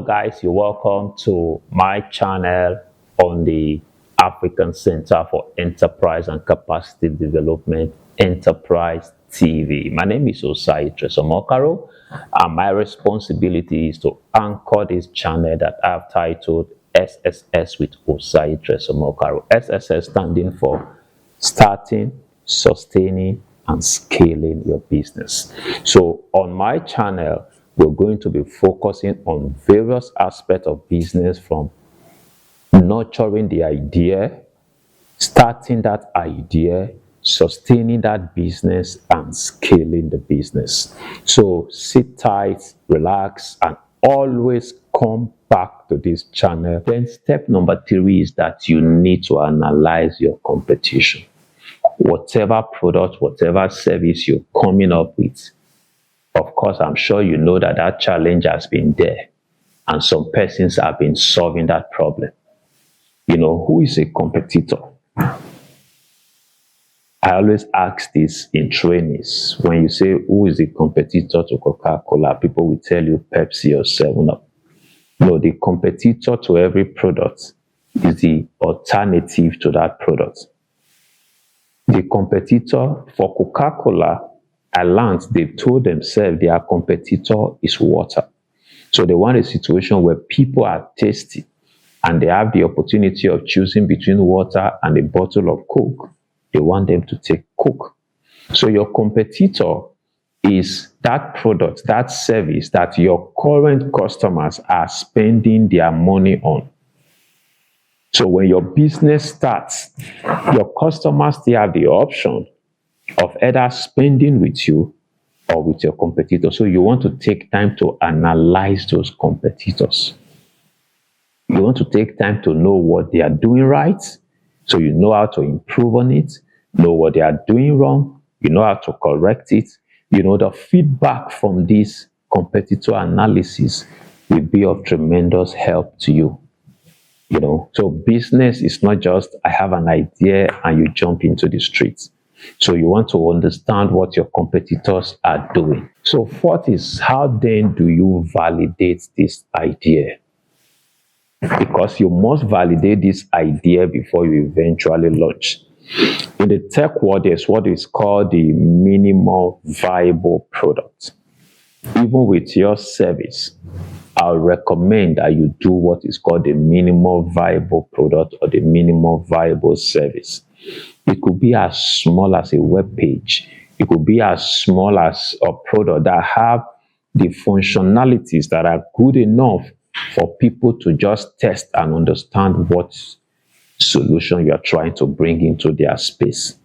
Guys, you're welcome to my channel on the African Center for Enterprise and Capacity Development, Enterprise TV. My name is Osayi Tres Omokaro, and my responsibility is to anchor this channel that I've titled SSS with Osayi Tres Omokaro. SSS standing for Starting, Sustaining, and Scaling Your Business. So on my channel, we're going to be focusing on various aspects of business, from nurturing the idea, starting that idea, sustaining that business, and scaling the business. So sit tight, relax, and always come back to this channel. Then step number 3 is that you need to analyze your competition. Whatever product, whatever service you're coming up with, of course, I'm sure you know that that challenge has been there, and some persons have been solving that problem. You know, who is a competitor? I always ask this in trainings. When you say, who is the competitor to Coca-Cola? People will tell you Pepsi or 7-Up. No, the competitor to every product is the alternative to that product. The competitor for Coca-Cola, at learned, they've told themselves their competitor is water. So they want a situation where people are thirsty and they have the opportunity of choosing between water and a bottle of Coke. They want them to take Coke. So your competitor is that product, that service that your current customers are spending their money on. So when your business starts, your customers still have the option of either spending with you or with your competitor. So you want to take time to analyze those competitors. You want to take time to know what they are doing right, so you know how to improve on it. Know what they are doing wrong, you know how to correct it. You know, the feedback from this competitor analysis will be of tremendous help to you. You know, so business is not just I have an idea and you jump into the streets. So you want to understand what your competitors are doing. So fourth is, how then do you validate this idea? Because you must validate this idea before you eventually launch. In the tech world, there's what is called the minimal viable product. Even with your service, I'll recommend that you do what is called the minimal viable product or the minimal viable service. It could be as small as a web page. It could be as small as a product that have the functionalities that are good enough for people to just test and understand what solution you are trying to bring into their space.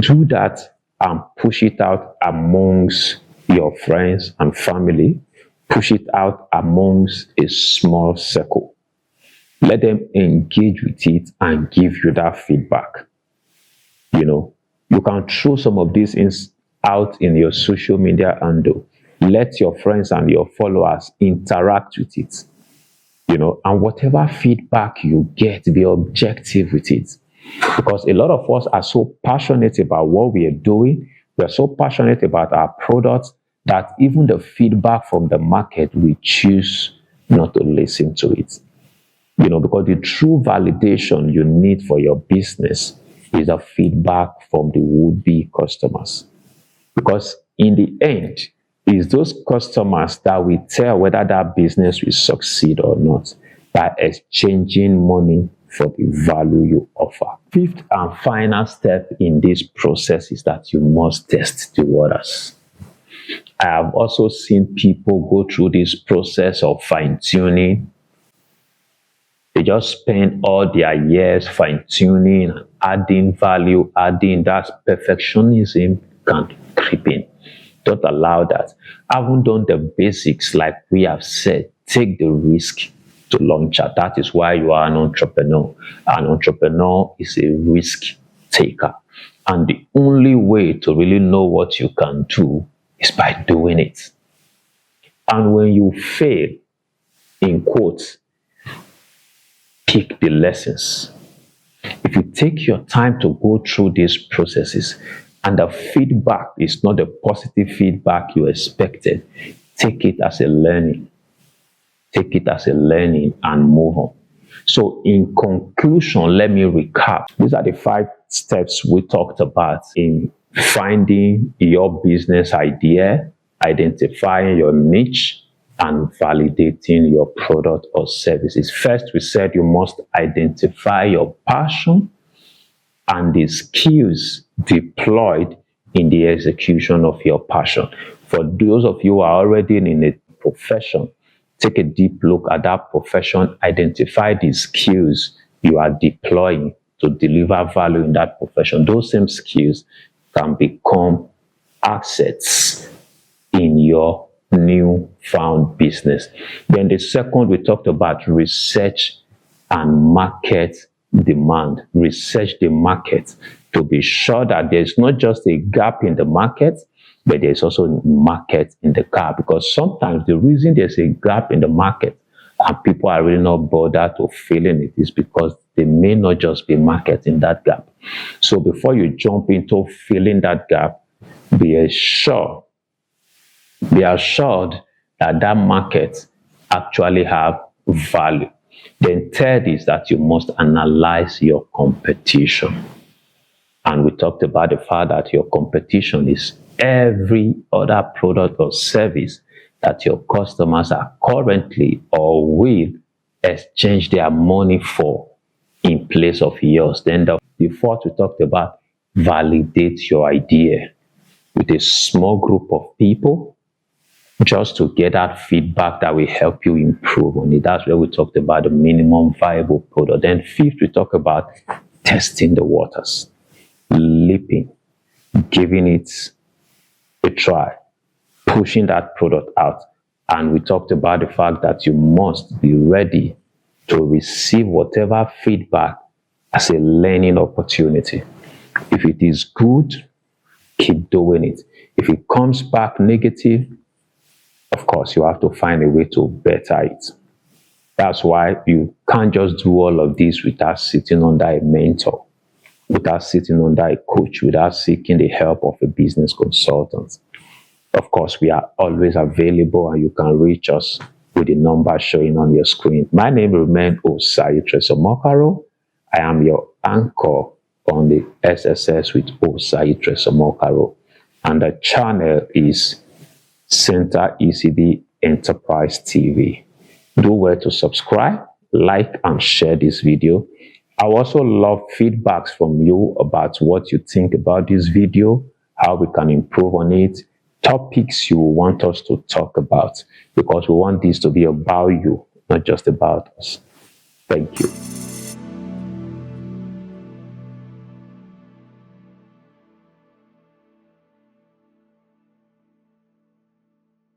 Do that and push it out amongst your friends and family. Push it out amongst a small circle. Let them engage with it and give you that feedback. You know, you can throw some of these things out in your social media handle. Let your friends and your followers interact with it. You know, and whatever feedback you get, be objective with it. Because a lot of us are so passionate about what we are doing. We are so passionate about our products that even the feedback from the market, we choose not to listen to it. You know, because the true validation you need for your business is the feedback from the would-be customers. Because in the end, it's those customers that will tell whether that business will succeed or not by exchanging money for the value you offer. Fifth and final step in this process is that you must test the waters. I have also seen people go through this process of fine-tuning. They just spend all their years fine-tuning, adding value, adding. That perfectionism can creep in. Don't allow that. Haven't done the basics like we have said. Take the risk to launch out. That is why you are an entrepreneur. An entrepreneur is a risk taker. And the only way to really know what you can do is by doing it. And when you fail, in quotes, pick the lessons. If you take your time to go through these processes and the feedback is not the positive feedback you expected, take it as a learning. take it as a learning and move on. So in conclusion, let me recap. These are the 5 steps we talked about in finding your business idea, identifying your niche, and validating your product or services. First, we said you must identify your passion and the skills deployed in the execution of your passion. For those of you who are already in a profession, take a deep look at that profession, identify the skills you are deploying to deliver value in that profession. Those same skills can become assets in your new found business. Then the second, we talked about research and market demand. Research the market to be sure that there's not just a gap in the market, but there's also a market in the gap. Because sometimes the reason there's a gap in the market and people are really not bothered to filling it is because there may not just be market in that gap. So before you jump into filling that gap, be assured that that market actually have value. Then third is that you must analyze your competition. And we talked about the fact that your competition is every other product or service that your customers are currently or will exchange their money for in place of yours. Then the fourth, we talked about validate your idea with a small group of people just to get that feedback that will help you improve on it. That's where we talked about the minimum viable product. Then fifth, we talk about testing the waters, leaping, giving it a try, pushing that product out. And we talked about the fact that you must be ready to receive whatever feedback as a learning opportunity. If it is good, keep doing it. If it comes back negative, of course, you have to find a way to better it. That's why you can't just do all of this without sitting under a mentor, without sitting under a coach, without seeking the help of a business consultant. Of course, we are always available and you can reach us with the number showing on your screen. My name remains Osayi Tres Omokaro. I am your anchor on the SSS with Osayi Tres Omokaro. And the channel is Center-ECD Enterprise TV. Do well to subscribe, like, and share this video. I also love feedbacks from you about what you think about this video, how we can improve on it, topics you want us to talk about, because we want this to be about you, not just about us. Thank you.